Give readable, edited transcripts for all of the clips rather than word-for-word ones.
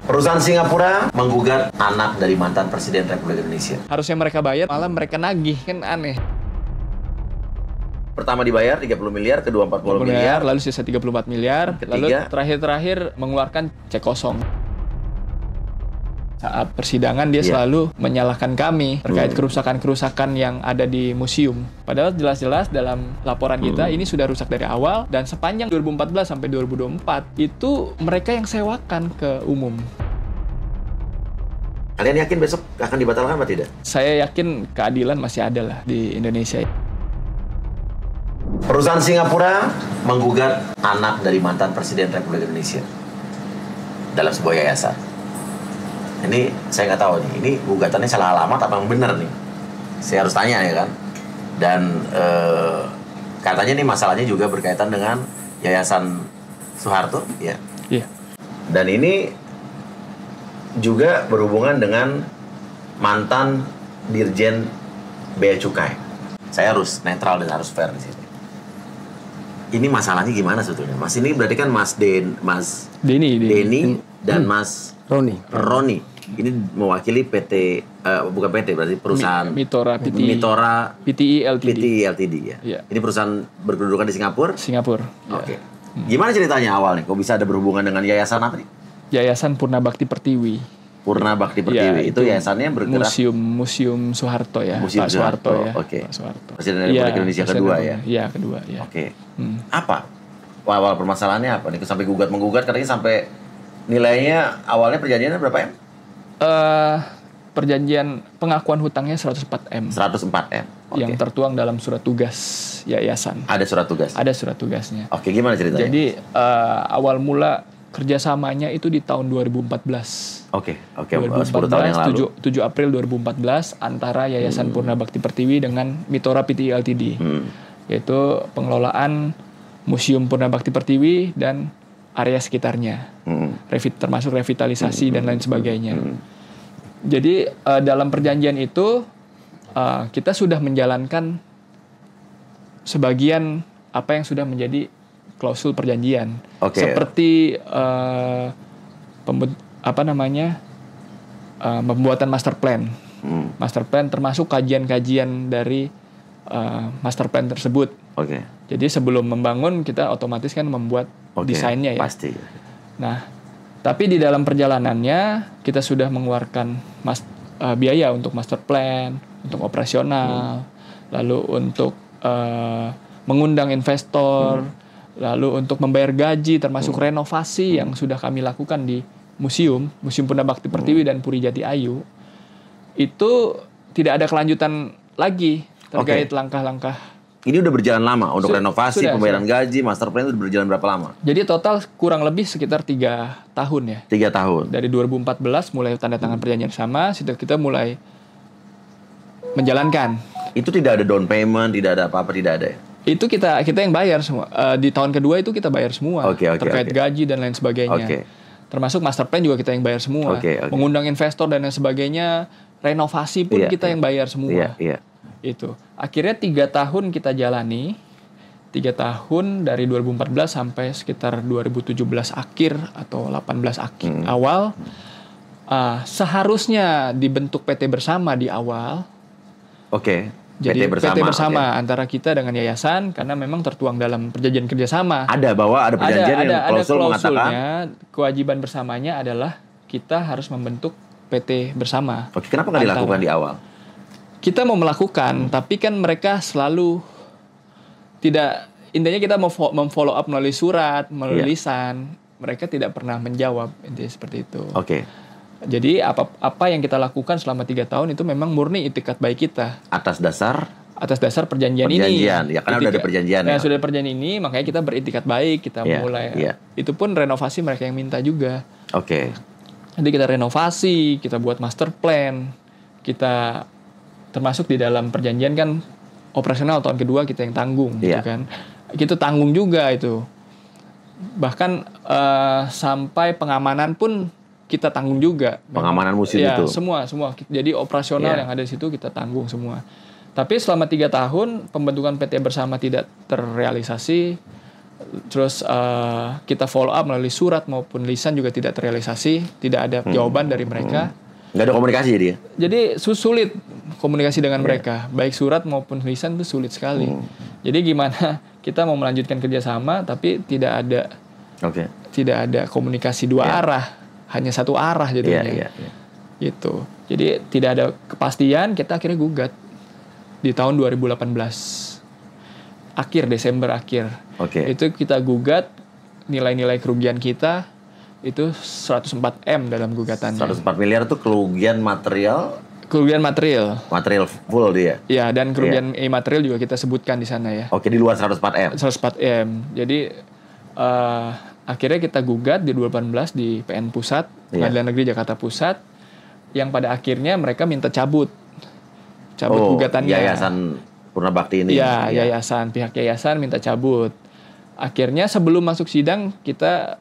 Perusahaan Singapura menggugat anak dari mantan Presiden Republik Indonesia. Harusnya mereka bayar, malah mereka nagih, kan aneh. Pertama dibayar 30 miliar, kedua 40 miliar. Lalu sisa 34 miliar, lalu Ketiga. terakhir mengeluarkan cek kosong. Saat persidangan dia selalu menyalahkan kami terkait kerusakan-kerusakan yang ada di museum. Padahal jelas-jelas dalam laporan kita ini sudah rusak dari awal, dan sepanjang 2014 sampai 2024 itu mereka yang sewakan ke umum. Kalian yakin besok akan dibatalkan atau tidak? Saya yakin keadilan masih ada lah di Indonesia. Perusahaan Singapura menggugat anak dari mantan Presiden Republik Indonesia dalam sebuah yayasan. Ini saya nggak tahu nih, ini gugatannya salah alamat apa yang benar nih? Saya harus tanya ya kan. Dan katanya nih masalahnya juga berkaitan dengan Yayasan Soeharto, ya. Iya. Dan ini juga berhubungan dengan mantan Dirjen Bea Cukai. Saya harus netral dan harus fair di sini. Ini masalahnya gimana sebetulnya, Mas? Ini berarti kan Mas Denny dan Mas Roni. Ini mewakili PT, bukan PT, berarti perusahaan Mitora PTI Ltd ya. Iya. Ini perusahaan berkedudukan di Singapura. Ya. Oke. Gimana ceritanya awal nih? Kok bisa ada berhubungan dengan yayasan apa nih? Yayasan Purna Bakti Pertiwi. Purna Bakti Pertiwi. Itu yayasannya bergerak Museum Soeharto ya. Museum Pak Soeharto ya. Oke. Pak Soeharto. Presiden Republik Indonesia kedua ya. Iya, kedua ya. Oke. Apa? Awal permasalahannya apa nih? Sampai menggugat katanya sampai nilainya awalnya perjanjiannya berapa M? Perjanjian pengakuan hutangnya 104 M. 104 M. Yang tertuang dalam surat tugas yayasan. Ada surat tugas? Ada surat tugasnya. Oke, gimana ceritanya? Jadi awal mula kerjasamanya itu di tahun 2014. Oke, 10 tahun yang lalu. 7 April 2014 antara Yayasan Purna Bakti Pertiwi dengan Mitora PTI Ltd. Yaitu pengelolaan Museum Purna Bakti Pertiwi dan area sekitarnya. Termasuk revitalisasi dan lain sebagainya. Jadi dalam perjanjian itu kita sudah menjalankan sebagian apa yang sudah menjadi klausul perjanjian. Seperti pembuatan master plan. Master plan termasuk kajian-kajian dari master plan tersebut. Jadi sebelum membangun kita otomatis kan membuat desainnya ya. Pasti. Nah, tapi di dalam perjalanannya kita sudah mengeluarkan biaya untuk master plan, untuk operasional, lalu untuk mengundang investor, lalu untuk membayar gaji, termasuk renovasi yang sudah kami lakukan di Museum Purna Bakti Pertiwi dan Puri Jati Ayu. Itu tidak ada kelanjutan lagi terkait langkah-langkah. Ini udah berjalan lama untuk renovasi, pembayaran gaji, master plan itu berjalan berapa lama? Jadi total kurang lebih sekitar 3 tahun ya. 3 tahun. Dari 2014 mulai tanda tangan perjanjian sama, kita mulai menjalankan. Itu tidak ada down payment, tidak ada apa-apa, tidak ada ya? Itu kita yang bayar semua. Di tahun kedua itu kita bayar semua. Terkait gaji dan lain sebagainya. Termasuk master plan juga kita yang bayar semua. Mengundang investor dan lain sebagainya. Renovasi pun kita yang bayar semua. Itu. Akhirnya 3 tahun kita jalani. 3 tahun dari 2014 sampai sekitar 2017 akhir atau 18 akhir awal. Seharusnya dibentuk PT bersama di awal. Jadi PT bersama antara kita dengan yayasan, karena memang tertuang dalam perjanjian kerjasama. Ada perjanjian yang klausul mengatakan kewajiban bersamanya adalah kita harus membentuk PT bersama. Kenapa nggak dilakukan di awal? Kita mau melakukan, tapi kan mereka selalu tidak. Intinya kita mau memfollow up melalui surat, melalui lisan. Mereka tidak pernah menjawab, intinya seperti itu. Jadi apa yang kita lakukan selama 3 tahun itu memang murni itikat baik kita. Atas dasar perjanjian ini. Ya, karena udah ada perjanjian. Sudah ada perjanjian ini, makanya kita beritikat baik, kita mulai. Itu pun renovasi mereka yang minta juga. Jadi kita renovasi, kita buat master plan, kita termasuk di dalam perjanjian kan operasional tahun kedua kita yang tanggung, gitu kan. Kita tanggung juga itu. Bahkan sampai pengamanan pun kita tanggung juga. Pengamanan museum itu. Semua. Jadi operasional yang ada di situ kita tanggung semua. Tapi selama 3 tahun pembentukan PT bersama tidak terrealisasi. Terus kita follow up melalui surat maupun lisan juga tidak terrealisasi, tidak ada jawaban dari mereka. Nggak ada komunikasi jadi ya? Jadi sulit komunikasi dengan mereka, baik surat maupun lisan itu sulit sekali. Jadi gimana kita mau melanjutkan kerjasama tapi tidak ada komunikasi dua arah, hanya satu arah jadinya. Gitu. Jadi tidak ada kepastian, kita akhirnya gugat di tahun 2018. Desember akhir. Itu kita gugat, nilai-nilai kerugian kita itu 104 M dalam gugatannya. 104 miliar itu kerugian material. Material full dia. Ya, dan kerugian imaterial juga kita sebutkan di sana ya. Di luar 104 M. 104 M. Jadi akhirnya kita gugat di 2018 di PN Pusat, Pengadilan Negeri Jakarta Pusat, yang pada akhirnya mereka minta cabut gugatannya. Yayasan Purnabakti ini. Ya, pihak yayasan minta cabut. Akhirnya sebelum masuk sidang kita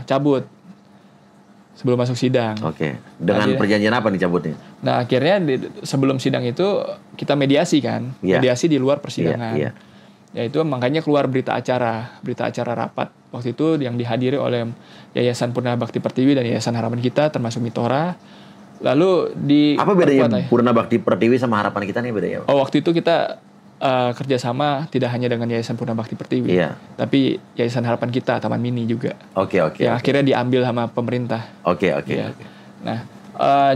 cabut. Sebelum masuk sidang. Dengan perjanjian apa nih cabutnya? Nah, akhirnya sebelum sidang itu kita mediasi kan. Mediasi di luar persidangan. Ya itu makanya keluar berita acara rapat. Waktu itu yang dihadiri oleh Yayasan Purnabakti Pertiwi dan Yayasan Harapan Kita termasuk Mitora. Lalu apa bedanya Purnabakti Pertiwi sama Harapan Kita nih bedanya? Waktu itu kita kerjasama tidak hanya dengan Yayasan Purnabakti Pertiwi, tapi Yayasan Harapan Kita, Taman Mini juga. Yang akhirnya diambil sama pemerintah. Nah,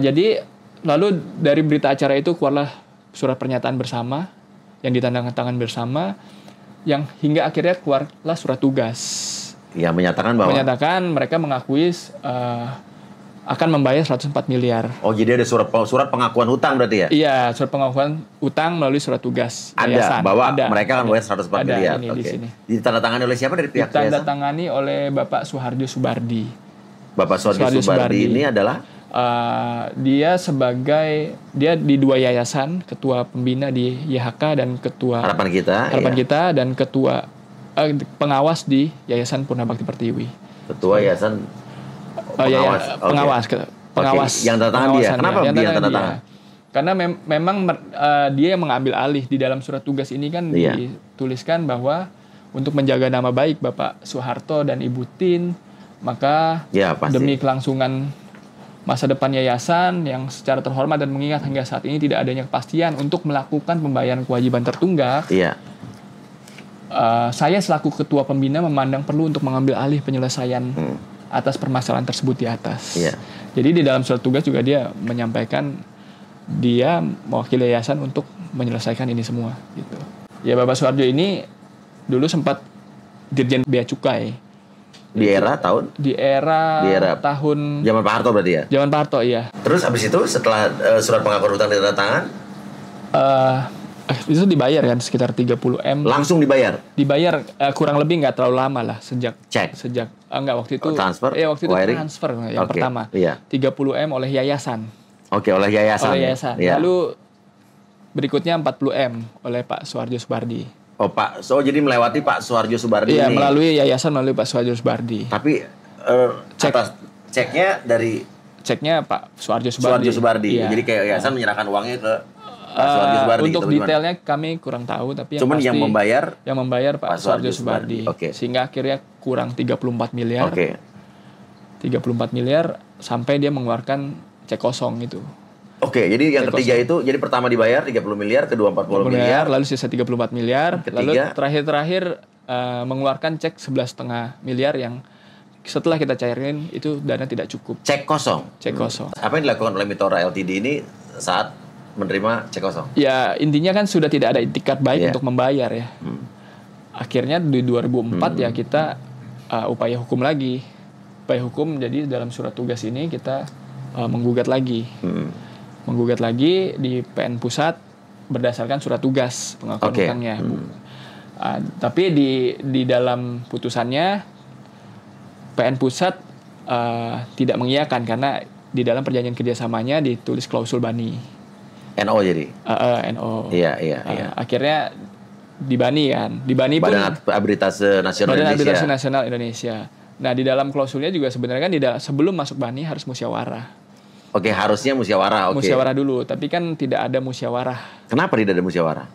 jadi lalu dari berita acara itu keluarlah surat pernyataan bersama yang ditandatangan bersama, yang hingga akhirnya keluarlah surat tugas. Yang menyatakan mereka mengakui akan membayar 104 miliar. Jadi ada surat pengakuan hutang berarti ya? Iya, surat pengakuan hutang melalui surat tugas yayasan. Mereka akan bayar 104 miliar. Di sini. Ditandatangani oleh siapa dari pihak yayasan? Ditandatangani oleh Bapak Suharjo Subardi. Bapak Suharjo Subardi ini adalah? Dia di dua yayasan, ketua pembina di YHK dan ketua Harapan Kita dan ketua pengawas di Yayasan Purnabakti Pertiwi. Ketua yayasan pengawas. Yang tanda tangan dia. Kenapa dia tanda tangan? Karena memang dia yang mengambil alih di dalam surat tugas ini kan dituliskan bahwa untuk menjaga nama baik Bapak Soeharto dan Ibu Tin, maka demi kelangsungan masa depan yayasan yang secara terhormat dan mengingat hingga saat ini tidak adanya kepastian untuk melakukan pembayaran kewajiban tertunggak. Saya selaku ketua pembina memandang perlu untuk mengambil alih penyelesaian atas permasalahan tersebut di atas. Jadi di dalam surat tugas juga dia menyampaikan dia mewakili yayasan untuk menyelesaikan ini semua gitu. Ya, Bapak Soeharjo ini dulu sempat Dirjen Bea Cukai. Di era tahun zaman Pak Harto berarti ya? Zaman Pak Harto, iya. Terus habis itu setelah surat pengakuan hutang ditandatangan itu dibayar kan sekitar 30 M. Langsung dibayar? Dibayar kurang lebih nggak terlalu lama lah sejak enggak waktu itu transfer. Waktu itu transfer yang pertama. 30 M oleh yayasan. Oleh yayasan. Lalu berikutnya 40 M oleh Pak Suharjo Subardi. Jadi melewati Pak Suharjo Subardi ini. Melalui yayasan melalui Pak Suharjo Subardi. Tapi ceknya Pak Suharjo Subardi. Jadi kayak yayasan menyerahkan uangnya ke Pak Suharjo Subardi. Untuk detailnya kami kurang tahu, tapi yang membayar Pak Suharjo Subardi. Sehingga akhirnya kurang 34 miliar. 34 miliar sampai dia mengeluarkan cek kosong itu. Jadi yang ketiga itu, jadi pertama dibayar 30 miliar, kedua 40 miliar, lalu sisa 34 miliar, lalu terakhir mengeluarkan cek 11,5 miliar yang setelah kita cairin itu dana tidak cukup. Cek kosong. Apa yang dilakukan oleh Mitora Ltd ini saat menerima cek kosong? Ya, intinya kan sudah tidak ada itikat baik untuk membayar ya. Akhirnya di 2004 ya kita upaya hukum lagi. Upaya hukum, jadi dalam surat tugas ini kita menggugat lagi. Menggugat lagi di PN Pusat berdasarkan surat tugas pengakuan hutangnya. Tapi di dalam putusannya PN Pusat tidak mengiyakan karena di dalam perjanjian kerjasamanya ditulis klausul bani. NO jadi? NO. Iya. Akhirnya dibani kan. Dibani pun Badan Arbitrase Nasional Indonesia. Nah, di dalam klausulnya juga sebenarnya kan sebelum masuk bani harus musyawarah. Harusnya musyawarah. Musyawarah dulu, tapi kan tidak ada musyawarah. Kenapa tidak ada musyawarah?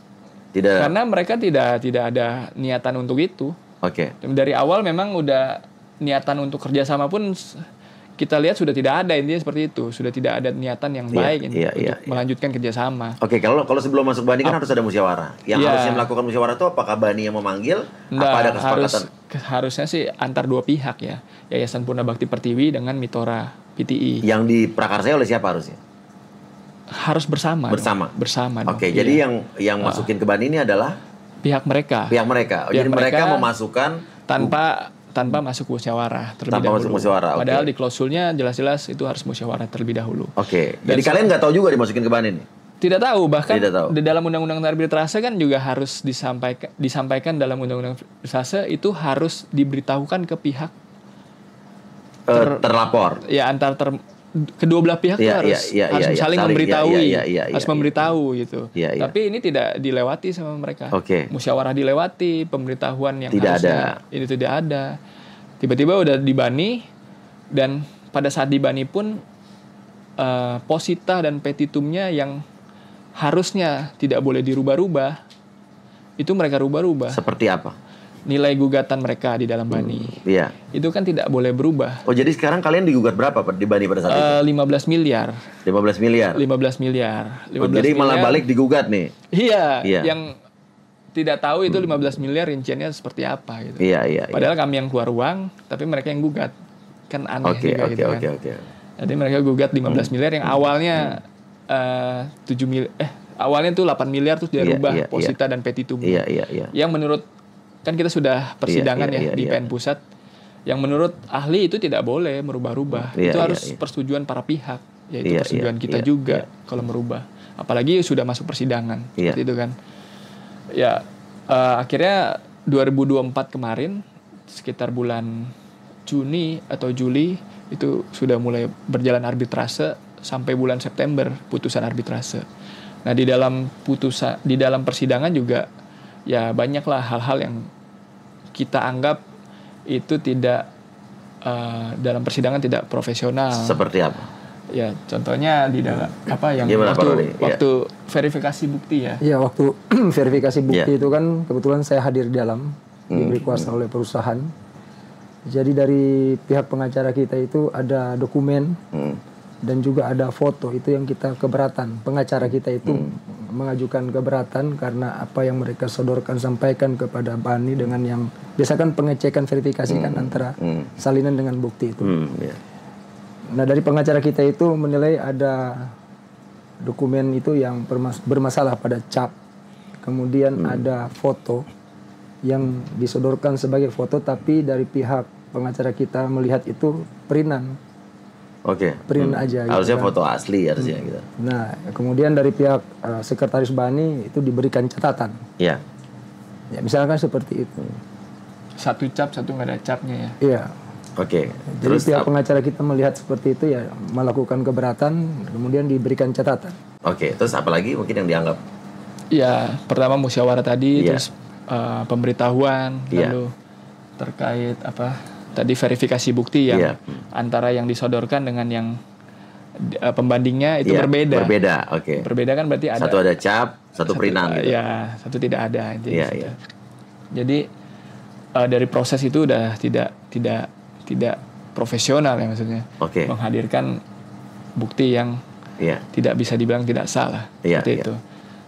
Karena mereka tidak ada niatan untuk itu. Oke. Dari awal memang udah niatan untuk kerjasama pun kita lihat sudah tidak ada, intinya seperti itu. Sudah tidak ada niatan yang baik untuk melanjutkan kerjasama. Oke, kalau sebelum masuk BANI kan harus ada musyawarah. Yang harusnya melakukan musyawarah itu apakah BANI yang memanggil? Apa ada kesepakatan? Harusnya sih antar dua pihak ya. Yayasan Purna Bakti Pertiwi dengan Mitora PTI. Yang diprakarsai oleh siapa harusnya? Harus bersama. Bersama. Oke, jadi yang masukin ke BANI ini adalah pihak mereka. Jadi mereka memasukkan tanpa masuk musyawarah terlebih dahulu. Masuk musyawarah. Padahal di klausulnya jelas-jelas itu harus musyawarah terlebih dahulu. Oke. Jadi kalian nggak tahu juga dimasukin ke BANI ini? Tidak tahu, bahkan di dalam Undang-Undang Arbitrase kan juga harus disampaikan dalam Undang-Undang Arbitrase itu harus diberitahukan ke pihak terlapor. Ya, kedua belah pihak harus saling memberitahui, harus memberitahu gitu. Tapi ini tidak dilewati sama mereka. Musyawarah dilewati, pemberitahuan yang ini tidak ada. Tiba-tiba udah di BANI, dan pada saat di BANI pun posita dan petitumnya yang harusnya tidak boleh dirubah-rubah, itu mereka rubah-rubah. Seperti apa? Nilai gugatan mereka di dalam BANI. Itu kan tidak boleh berubah. Oh, jadi sekarang kalian digugat berapa di BANI pada saat itu? 15 miliar. 15 miliar. Jadi malah balik digugat nih. Iya. Yang tidak tahu itu 15 miliar rinciannya seperti apa gitu. Padahal kami yang keluar uang, tapi mereka yang gugat. Kan aneh juga gitu kan. Jadi mereka gugat 15 miliar yang awalnya 7 miliar awalnya tuh 8 miliar terus dia rubah posita dan petitumnya. Yang menurut kan kita sudah persidangan di PN Pusat, yang menurut ahli itu tidak boleh merubah-rubah. Itu harus persetujuan para pihak, yaitu persetujuan kita juga kalau merubah. Apalagi sudah masuk persidangan, seperti itu kan. Akhirnya 2024 kemarin sekitar bulan Juni atau Juli itu sudah mulai berjalan arbitrase sampai bulan September putusan arbitrase. Nah, di dalam persidangan juga ya banyaklah hal-hal yang kita anggap itu tidak dalam persidangan tidak profesional. Seperti apa? Ya, contohnya di dalam waktu verifikasi bukti ya. Iya, waktu verifikasi bukti itu kan kebetulan saya hadir di dalam, diberi kuasa oleh perusahaan. Jadi dari pihak pengacara kita itu ada dokumen dan juga ada foto, itu yang kita keberatan. Pengacara kita itu mengajukan keberatan karena apa yang mereka sodorkan sampaikan kepada BANI dengan yang biasa kan pengecekan verifikasi kan antara salinan dengan bukti itu. Nah, dari pengacara kita itu menilai ada dokumen itu yang bermasalah pada cap. Kemudian ada foto yang disodorkan sebagai foto, tapi dari pihak pengacara kita melihat itu printan. Printan aja. Harusnya gitu kan. foto asli harusnya gitu. Nah, kemudian dari pihak sekretaris BANI itu diberikan catatan. Ya, misalkan seperti itu. Satu cap, satu nggak ada capnya ya. Iya. Jadi terus pihak pengacara kita melihat seperti itu ya melakukan keberatan, kemudian diberikan catatan. Terus apalagi mungkin yang dianggap? Ya, pertama musyawarah tadi, terus pemberitahuan, lalu terkait tadi verifikasi bukti yang antara yang disodorkan dengan yang pembandingnya itu berbeda. Berbeda kan berarti ada satu ada cap, satu printan gitu. Ya, satu tidak ada. Jadi dari proses itu udah tidak profesional ya maksudnya. Menghadirkan bukti yang tidak bisa dibilang tidak salah. Seperti itu.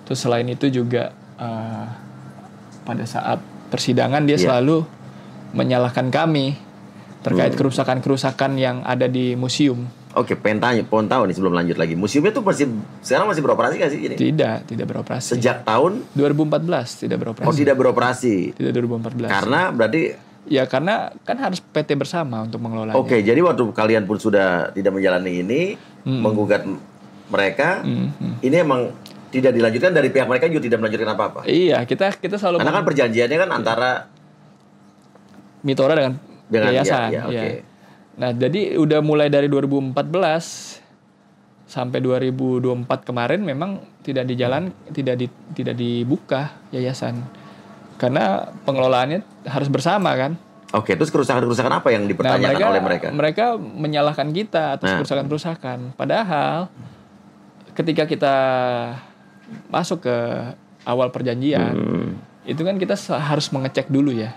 Terus selain itu juga pada saat persidangan dia selalu menyalahkan kami terkait kerusakan-kerusakan yang ada di museum. Pengen tahu nih sebelum lanjut lagi. Museumnya tuh sekarang masih beroperasi nggak sih ini? Tidak beroperasi. Sejak tahun 2014 tidak beroperasi. Tidak beroperasi. Tidak 2014. Karena berarti karena kan harus PT bersama untuk mengelolanya. Jadi waktu kalian pun sudah tidak menjalani ini, menggugat mereka, ini emang tidak dilanjutkan, dari pihak mereka juga tidak melanjutkan apa-apa. Iya, kita selalu karena kan perjanjiannya kan antara Mitora dengan yayasan. Nah, jadi udah mulai dari 2014 sampai 2024 kemarin memang tidak dibuka yayasan. Karena pengelolaannya harus bersama kan. Terus kerusakan-kerusakan apa yang dipertanyakan oleh mereka? Mereka menyalahkan kita atas kerusakan-kerusakan. Padahal ketika kita masuk ke awal perjanjian, itu kan kita harus mengecek dulu ya.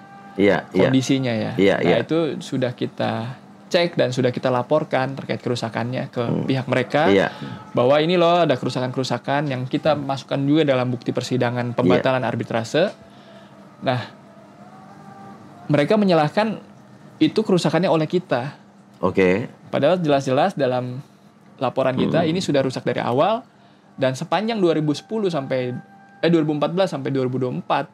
kondisinya ya. Iya, Nah iya. itu sudah kita cek dan sudah kita laporkan terkait kerusakannya ke pihak mereka, Iya. bahwa ini loh ada kerusakan-kerusakan yang kita masukkan juga dalam bukti persidangan pembatalan arbitrase. Nah, mereka menyalahkan itu kerusakannya oleh kita. Oke. Padahal jelas-jelas dalam laporan kita ini sudah rusak dari awal, dan sepanjang 2014 sampai 2024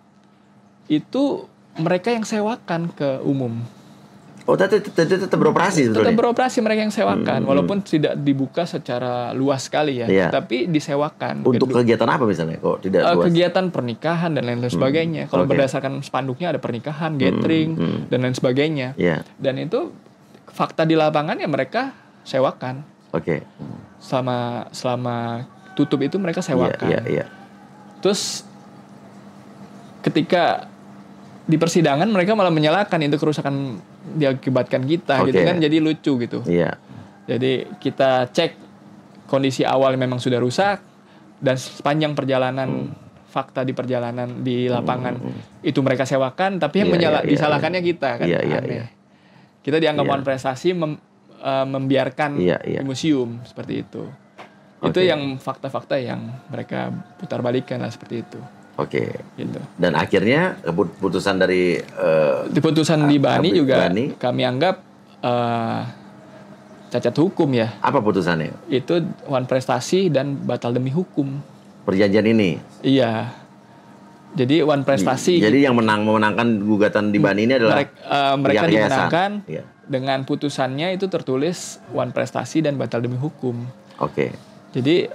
itu mereka yang sewakan ke umum. Oh, tetap beroperasi sebetulnya. Tetap beroperasi, mereka yang sewakan, walaupun tidak dibuka secara luas sekali ya, Iya. tapi disewakan. Untuk kegiatan apa misalnya? Kok tidak luas? Kegiatan pernikahan dan lain-lain sebagainya. Kalau Oke. berdasarkan spanduknya ada pernikahan, gathering dan lain sebagainya. Iya. Dan itu fakta di lapangan ya mereka sewakan. Oke. Selama tutup itu mereka sewakan. Iya. Terus ketika di persidangan mereka malah menyalahkan itu kerusakan diakibatkan kita, gitu Oke. kan, jadi lucu gitu. Iya. Jadi kita cek kondisi awal memang sudah rusak, dan sepanjang perjalanan fakta di perjalanan di lapangan itu mereka sewakan, tapi yang disalahkannya kita kan. Iya. Aneh. Kita dianggap one prestasi membiarkan di museum seperti itu. Itu yang fakta-fakta yang mereka putar balikan lah seperti itu. Oke. Gitu. Dan akhirnya keputusan dari Di putusan di Bani juga Bani. kami anggap cacat hukum ya. Apa putusannya? Itu one prestasi dan batal demi hukum. Perjanjian ini. Iya. Jadi one prestasi. Jadi yang memenangkan gugatan di Bani ini adalah mereka pihak yayasan. dimenangkan Iya. dengan putusannya itu tertulis one prestasi dan batal demi hukum. Oke. Jadi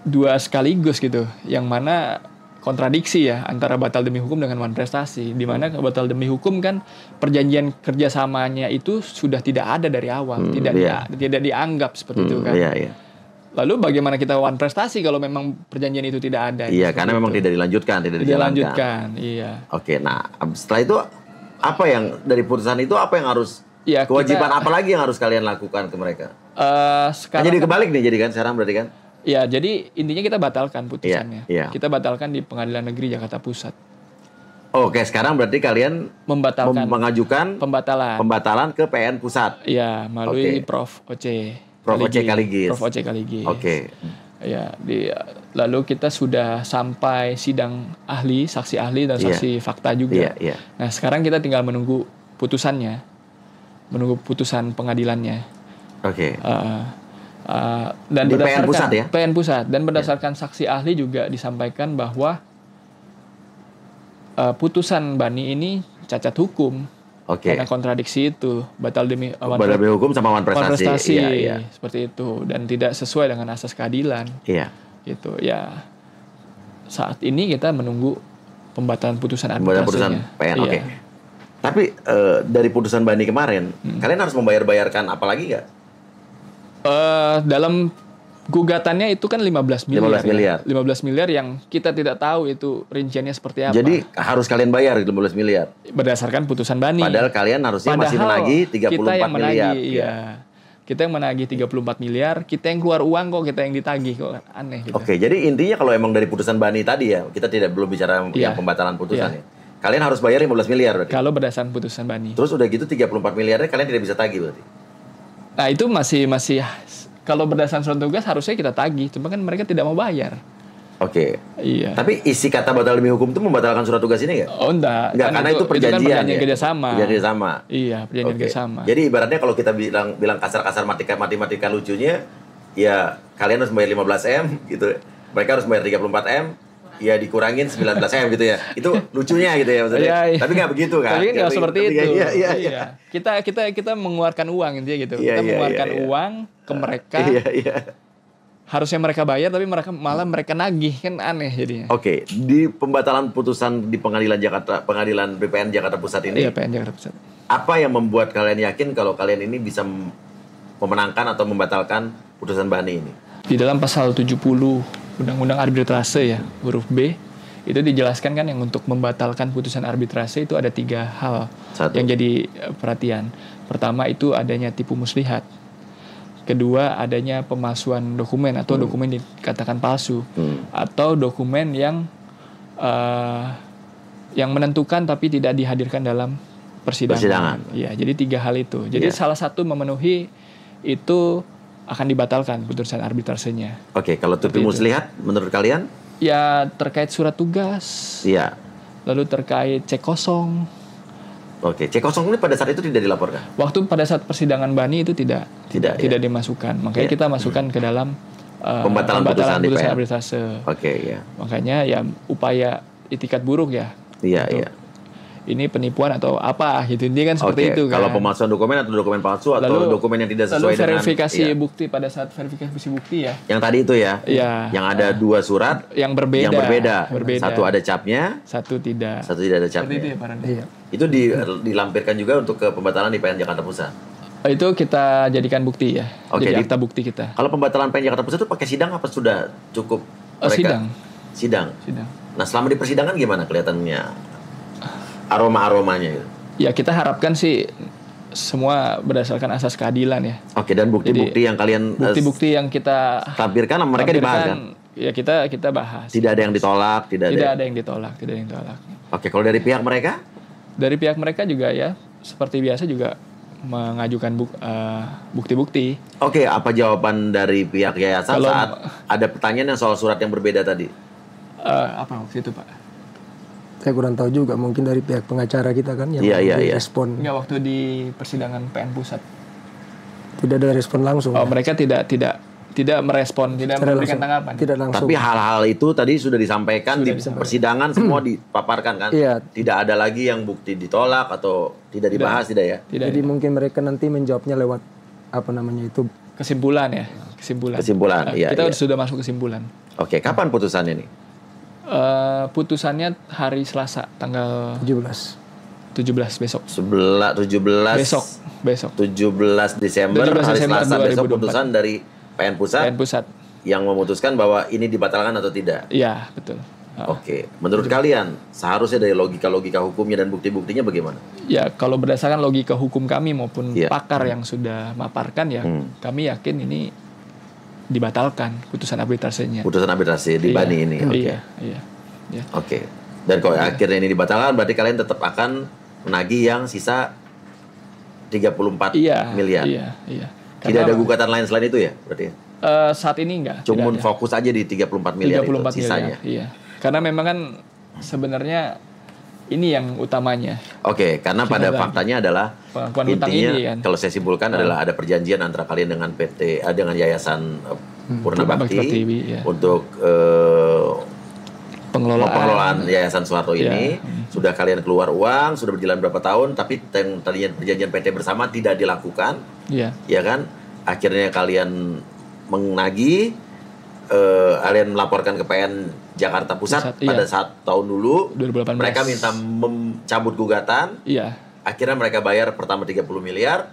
dua sekaligus gitu, yang mana kontradiksi ya antara batal demi hukum dengan one prestasi. Di mana batal demi hukum kan perjanjian kerjasamanya itu sudah tidak ada dari awal, tidak dianggap seperti itu kan. Iya. Lalu bagaimana kita one prestasi kalau memang perjanjian itu tidak ada? Iya, karena memang tidak dilanjutkan, tidak dijalankan. Iya. Oke, nah setelah itu apa yang dari putusan itu apa yang harus Ya, kewajiban apa lagi yang harus kalian lakukan ke mereka? Sekarang Jadi kebalik nih jadi kan sekarang berarti kan? ya, jadi intinya kita batalkan putusannya. Iya. Kita batalkan di Pengadilan Negeri Jakarta Pusat. Oke, sekarang berarti kalian Membatalkan mengajukan pembatalan ke PN Pusat. Iya, melalui Oke. Prof. Oce Kaligis. Prof. Oce Kaligis. Oke. Ya, lalu kita sudah sampai sidang ahli, saksi ahli dan saksi fakta juga. Iya. Nah, sekarang kita tinggal menunggu putusannya. Menunggu putusan pengadilannya. Oke. Dan Di berdasarkan PN Pusat ya? PN Pusat, dan berdasarkan saksi ahli juga disampaikan bahwa putusan Bani ini cacat hukum. Oke. Karena kontradiksi itu, batal demi Badan hukum sama one prestasi. Iya. seperti itu, dan tidak sesuai dengan asas keadilan. Iya. Gitu ya. Saat ini kita menunggu pembatalan putusan Badan arbitrasenya. putusan PN. Iya. Oke. Tapi dari putusan Bani kemarin, kalian harus membayarkan apa lagi nggak? Dalam gugatannya itu kan 15 miliar. 15 miliar. Ya. 15 miliar yang kita tidak tahu itu rinciannya seperti apa. Jadi harus kalian bayar 15 miliar. Berdasarkan putusan Bani. Padahal kalian harusnya masih menagih 34 kita yang miliar. Iya. Kita yang menagih 34 miliar, kita yang keluar uang kok kita yang ditagih, kok aneh gitu. Oke, jadi intinya kalau emang dari putusan Bani tadi ya, kita belum bicara yang pembatalan putusan ya. Kalian harus bayar 15 miliar berarti. Kalau berdasarkan putusan Bani. Terus udah gitu 34 miliarnya kalian tidak bisa tagih berarti. Nah, itu masih kalau berdasarkan surat tugas harusnya kita tagih, cuma kan mereka tidak mau bayar. Oke. Iya. Tapi isi kata batal demi hukum itu membatalkan surat tugas ini nggak? Oh enggak. Enggak, karena itu perjanjian. Kan perjanjian ya? kerjasama. Kerjasama. Iya, perjanjian Oke. kerjasama. Jadi ibaratnya kalau kita bilang kasar-kasar matematika lucunya, ya kalian harus bayar 15M gitu. Mereka harus bayar 34M, ya dikurangin 19M gitu ya. Itu lucunya gitu ya maksudnya. Iya. Tapi nggak begitu kan? Tapi nggak seperti itu. Iya. Kita mengeluarkan uang intinya gitu. Iya, Kita iya, mengeluarkan iya. uang ke mereka. Iya. Harusnya mereka bayar tapi malah mereka nagih, kan aneh jadinya. Oke, di pembatalan putusan di pengadilan BPN Jakarta Pusat ini, Iya, PN Jakarta Pusat. apa yang membuat kalian yakin kalau kalian ini bisa memenangkan atau membatalkan putusan Bani ini? Di dalam pasal 70 Undang-Undang Arbitrase ya, huruf B, itu dijelaskan kan yang untuk membatalkan putusan arbitrase itu ada 3 hal yang jadi perhatian. Pertama itu adanya tipu muslihat. Kedua adanya pemalsuan dokumen atau dokumen dikatakan palsu, atau dokumen yang yang menentukan tapi tidak dihadirkan dalam persidangan. Ya, jadi 3 hal itu. Jadi salah satu memenuhi itu akan dibatalkan putusan arbitrasenya. Oke, kalau tupi muslihat menurut kalian? Ya, terkait surat tugas. Iya. Lalu terkait cek kosong. Oke, cek kosong ini pada saat itu tidak dilaporkan. Waktu pada saat persidangan Bani itu tidak dimasukkan. Makanya kita masukkan ke dalam pembatalan putusan arbitrase. Oke, ya. Makanya ya upaya itikat buruk ya. Iya, iya. Ini penipuan atau apa gitu, dia kan seperti itu kan. Kalau pemalsuan dokumen atau dokumen palsu atau dokumen yang tidak sesuai dengan verifikasi bukti pada saat verifikasi bukti ya. Yang tadi itu ya. Iya. Yang ada 2 surat yang berbeda. Satu ada capnya, satu tidak. Satu tidak ada capnya. Seperti itu ya, Pak Randa. Iya. Itu dilampirkan juga untuk ke pembatalan di PN Jakarta Pusat. Itu kita jadikan bukti ya. Oke, jadi akta bukti kita. Kalau pembatalan PN Jakarta Pusat itu pakai sidang apa sudah cukup mereka? Sidang. Nah, selama di persidangan gimana kelihatannya aroma-aromanya gitu? Ya, kita harapkan sih semua berdasarkan asas keadilan ya. Oke, dan bukti-bukti yang kalian bukti-bukti yang kita tampilkan mereka dibahas kan? Ya, kita bahas. Tidak ada yang ditolak, tidak ada yang ditolak. Oke, kalau dari pihak mereka? Dari pihak mereka juga ya seperti biasa juga mengajukan bukti-bukti. Oke, apa jawaban dari pihak yayasan saat ada pertanyaan yang soal surat yang berbeda tadi? Apa waktu itu, Pak? Saya kurang tahu juga, mungkin dari pihak pengacara kita kan yang respon. Enggak, waktu di persidangan PN Pusat. Tidak ada respon langsung. Mereka tidak merespon, tidak memberikan tanggapan. Tidak langsung. Tapi hal-hal itu tadi sudah disampaikan di persidangan, semua dipaparkan kan? Iya. Tidak ada lagi yang bukti ditolak atau tidak dibahas, tidak ya? Jadi mungkin mereka nanti menjawabnya lewat kesimpulan ya, kesimpulan. Iya. Kita sudah masuk kesimpulan. Oke, kapan putusannya nih? Putusannya hari Selasa tanggal 17 besok. 17 besok. 17 Desember hari Selasa besok putusan dari PN Pusat yang memutuskan bahwa ini dibatalkan atau tidak. Iya, betul. Oke, menurut kalian seharusnya dari logika hukumnya dan bukti-buktinya bagaimana? Ya, kalau berdasarkan logika hukum kami maupun pakar yang sudah maparkan ya, kami yakin ini dibatalkan putusan arbitrasenya. Putusan arbitrasi di Bani ini. Iya. Oke. Dan kalau akhirnya ini dibatalkan berarti kalian tetap akan menagih yang sisa 34 miliar. Iya. Tidak ada gugatan lain selain itu ya berarti? Saat ini enggak. Cuma fokus aja di 34 miliar 34 itu sisanya. Iya. Karena memang kan sebenarnya ini yang utamanya. Oke, karena pada faktanya adalah intinya ini, kan? Kalau saya simpulkan adalah ada perjanjian antara kalian dengan PT dengan Yayasan Purna Bakti untuk pengelolaan Yayasan Soeharto ini. Sudah kalian keluar uang, sudah berjalan berapa tahun, tapi yang tadinya perjanjian PT bersama tidak dilakukan. Iya. Ya kan? Akhirnya kalian menagih, kalian melaporkan ke PN Jakarta Pusat pada saat tahun dulu 2018. Mereka minta mencabut gugatan. Iya. Akhirnya mereka bayar pertama 30 miliar,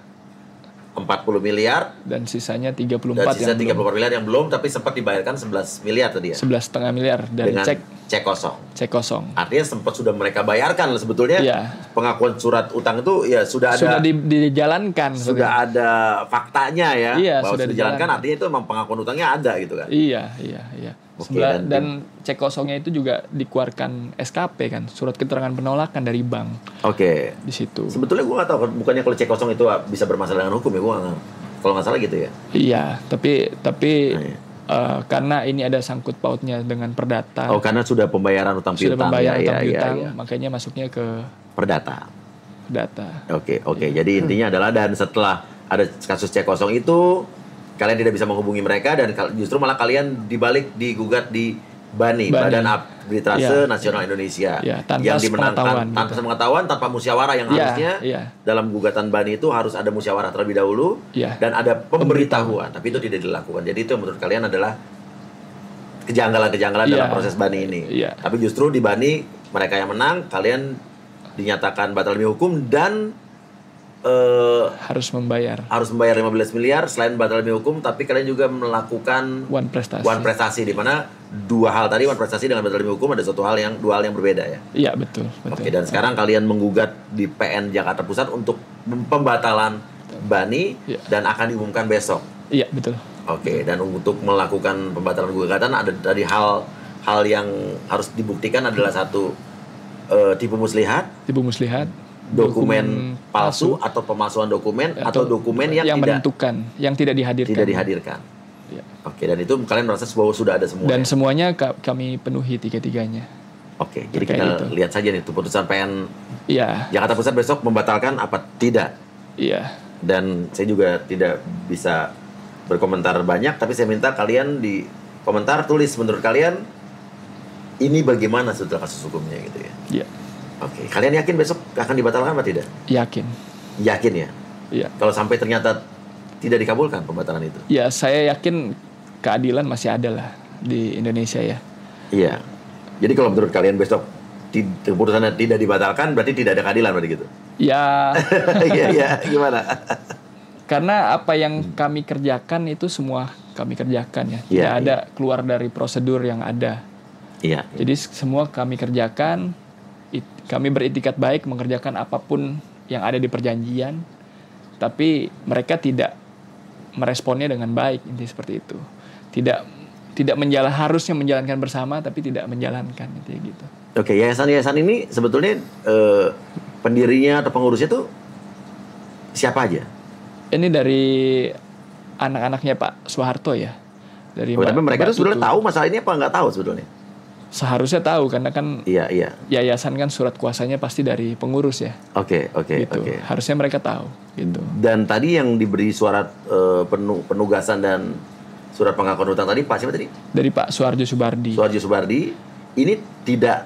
40 miliar dan sisanya 34 dan sisa 34 miliar yang belum, tapi sempat dibayarkan 11 miliar tadi ya. 11,5 miliar dari dengan cek kosong. Artinya sempat sudah mereka bayarkan sebetulnya. Pengakuan surat utang itu ya sudah dijalankan. Sudah ada faktanya ya, bahwa sudah dijalankan, artinya itu memang pengakuan utangnya ada gitu kan. Iya. Dan cek kosongnya itu juga dikeluarkan SKP kan, surat keterangan penolakan dari bank. Oke. Di situ. Sebetulnya gue nggak tahu, bukannya kalau cek kosong itu bisa bermasalah dengan hukum ya, gue nggak. Kalau nggak salah gitu ya. Iya, tapi karena ini ada sangkut pautnya dengan perdata. Oh, karena sudah pembayaran utang piutang. Sudah pembayaran utang piutang, makanya masuknya ke perdata. Oke. Iya. Jadi intinya adalah, dan setelah ada kasus cek kosong itu, kalian tidak bisa menghubungi mereka dan justru malah kalian digugat di Bani. Badan Arbitrase Nasional Indonesia, yang dimenangkan tanpa pengetahuan, tanpa musyawarah yang harusnya dalam gugatan Bani itu harus ada musyawarah terlebih dahulu dan ada pemberitahuan, tapi itu tidak dilakukan. Jadi itu menurut kalian adalah kejanggalan-kejanggalan dalam proses Bani ini. Tapi justru di Bani mereka yang menang, kalian dinyatakan batal demi hukum dan harus membayar 15 miliar selain batal demi hukum, tapi kalian juga melakukan one prestasi di mana dua hal tadi, one prestasi dengan batal demi hukum, ada dua hal yang berbeda ya. Iya, betul. Oke, dan sekarang kalian menggugat di PN Jakarta Pusat untuk pembatalan Bani dan akan diumumkan besok. Iya, betul. Oke, dan untuk melakukan pembatalan gugatan ada tadi hal yang harus dibuktikan adalah satu, tipu muslihat, dokumen palsu atau pemalsuan dokumen atau dokumen yang menentukan, yang tidak dihadirkan. Ya. Oke, dan itu kalian merasa bahwa sudah ada semua. Dan semuanya kami penuhi tiga-tiganya. Oke, jadi kita lihat saja nih keputusan PN Jakarta Pusat besok membatalkan apa tidak. Iya. Dan saya juga tidak bisa berkomentar banyak, tapi saya minta kalian di komentar tulis menurut kalian ini bagaimana setelah kasus hukumnya gitu ya. Iya. Oke, kalian yakin besok akan dibatalkan atau tidak? Yakin. Yakin ya? Iya. Kalau sampai ternyata tidak dikabulkan pembatalan itu? Ya, saya yakin keadilan masih ada lah di Indonesia ya. Iya. Jadi kalau menurut kalian besok keputusannya tidak dibatalkan, berarti tidak ada keadilan berarti gitu? Ya. Iya, gimana? Karena apa yang kami kerjakan itu semua kami kerjakan ya. Tidak ada keluar dari prosedur yang ada. Iya. Jadi semua kami kerjakan, kami beritikat baik mengerjakan apapun yang ada di perjanjian, tapi mereka tidak meresponnya dengan baik, intinya seperti itu. Tidak harusnya menjalankan bersama, tapi tidak menjalankan, intinya gitu. Oke, yayasan-yayasan ini sebetulnya pendirinya atau pengurusnya tuh siapa aja? Ini dari anak-anaknya Pak Soeharto ya. Tapi mereka tuh sebetulnya tahu masalah ini apa nggak tahu sebetulnya? Seharusnya tahu karena kan yayasan kan surat kuasanya pasti dari pengurus ya. Oke. Harusnya mereka tahu gitu. Dan tadi yang diberi surat penugasan dan surat pengakuan hutang tadi Pak siapa tadi? Dari Pak Suharjo Subardi. Ini tidak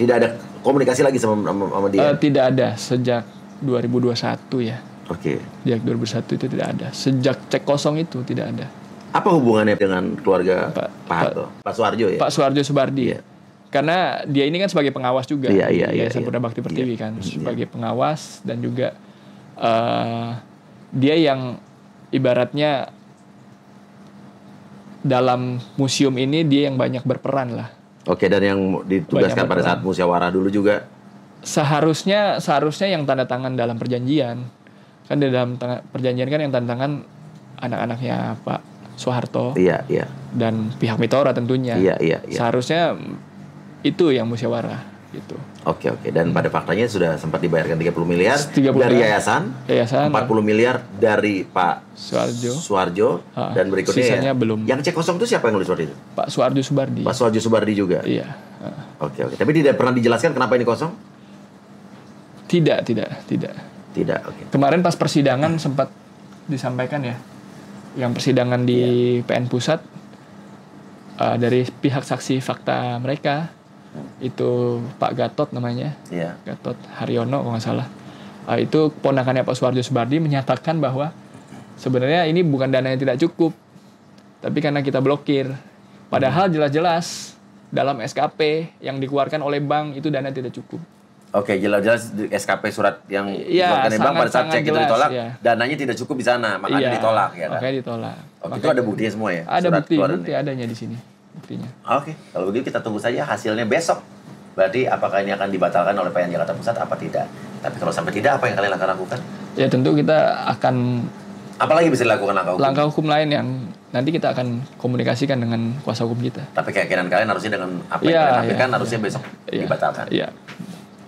ada komunikasi lagi sama dia. Tidak ada sejak 2021 ya. Oke. Sejak 2021 itu tidak ada. Sejak cek kosong itu tidak ada. Apa hubungannya dengan keluarga Pak Harto? Pak Suharjo ya? Pak Suharjo Subardi. Iya. Karena dia ini kan sebagai pengawas juga. Yayasan Purna Bakti Pertiwi kan. Sebagai pengawas dan juga dia yang ibaratnya dalam museum ini dia yang banyak berperan lah. Oke, dan yang ditugaskan pada saat musyawarah dulu juga? Seharusnya yang tanda tangan dalam perjanjian. Kan di dalam perjanjian kan yang tanda tangan anak-anaknya Pak Soeharto dan pihak Mitora tentunya. Seharusnya itu yang musyawarah gitu. Oke. Dan pada faktanya sudah sempat dibayarkan 30 miliar dari yayasan 40 miliar dari Pak Suharjo dan berikutnya sisanya belum. Yang cek kosong itu siapa yang nulis surat itu? Pak Suharjo Subardi. Pak Suharjo Subardi juga? Iya. Oke. Tapi tidak pernah dijelaskan kenapa ini kosong? Tidak. Oke. Kemarin pas persidangan sempat disampaikan ya. Yang persidangan di PN Pusat dari pihak saksi fakta mereka itu Pak Gatot namanya, Gatot Haryono kalau nggak salah, itu ponakannya Pak Suharjo Subardi menyatakan bahwa sebenarnya ini bukan dana yang tidak cukup, tapi karena kita blokir, padahal jelas-jelas dalam SKP yang dikeluarkan oleh bank itu dana tidak cukup. Oke, jelas-jelas SKP surat yang dikeluarkan bank pada saat cek itu ditolak, dananya tidak cukup di sana, makanya ditolak ya kan? Makanya ditolak. Oke, itu ada buktinya semua ya? Ada bukti adanya di sini buktinya. Oke, kalau begitu kita tunggu saja hasilnya besok. Berarti apakah ini akan dibatalkan oleh PN Jakarta Pusat apa tidak? Tapi kalau sampai tidak, apa yang kalian akan lakukan? Ya tentu kita akan. Apalagi bisa dilakukan langkah hukum lain yang nanti kita akan komunikasikan dengan kuasa hukum kita. Tapi keyakinan kalian harusnya dengan apa yang kalian lakukan harusnya besok dibatalkan. Iya.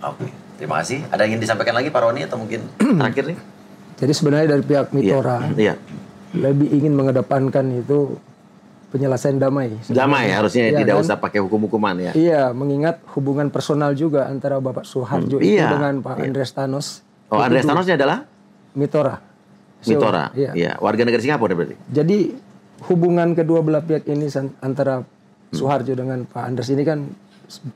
Oke, terima kasih. Ada yang ingin disampaikan lagi Pak Roni atau mungkin terakhir nih? Jadi sebenarnya dari pihak Mitora lebih ingin mengedepankan itu penyelesaian damai. Damai harusnya tidak usah pakai hukum-hukuman ya. Iya, mengingat hubungan personal juga antara Bapak Soeharjo itu dengan Pak Andreas Thanos. Oh, Andreas Thanosnya adalah? Mitora. Iya. Warga negara Singapura berarti. Jadi hubungan kedua belah pihak ini antara Soeharjo dengan Pak Andreas ini kan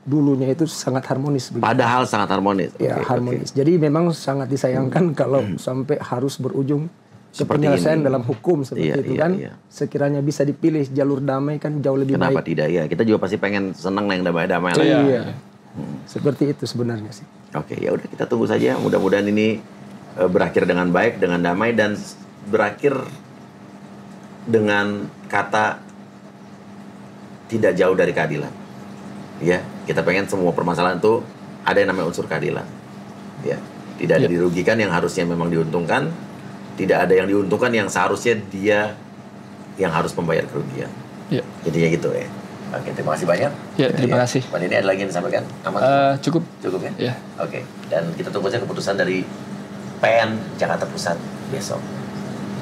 dulunya itu sangat harmonis. Padahal sangat harmonis. Ya, harmonis. Jadi memang sangat disayangkan kalau sampai harus berujung ke penyelesaian dalam hukum seperti itu kan. Sekiranya bisa dipilih jalur damai kan jauh lebih baik. Kenapa tidak ya? Kita juga pasti pengen senang yang damai-damai lah. Iya. Seperti itu sebenarnya sih. Oke, ya udah kita tunggu saja. Mudah-mudahan ini berakhir dengan baik, dengan damai dan berakhir dengan kata tidak jauh dari keadilan. Ya, kita pengen semua permasalahan itu ada yang namanya unsur keadilan. Ya, tidak ada dirugikan yang harusnya memang diuntungkan, tidak ada yang diuntungkan yang seharusnya dia yang harus membayar kerugian. Jadinya gitu ya. Oke, terima kasih banyak. Ya, terima kasih. Pak Denny, ada lagi yang disampaikan? Aman? Cukup. Cukup ya? Ya. Oke, dan kita tunggu saja keputusan dari PN Jakarta Pusat besok.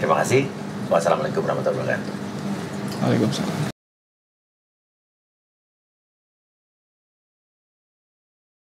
Terima kasih. Wassalamualaikum warahmatullahi wabarakatuh. Waalaikumsalam.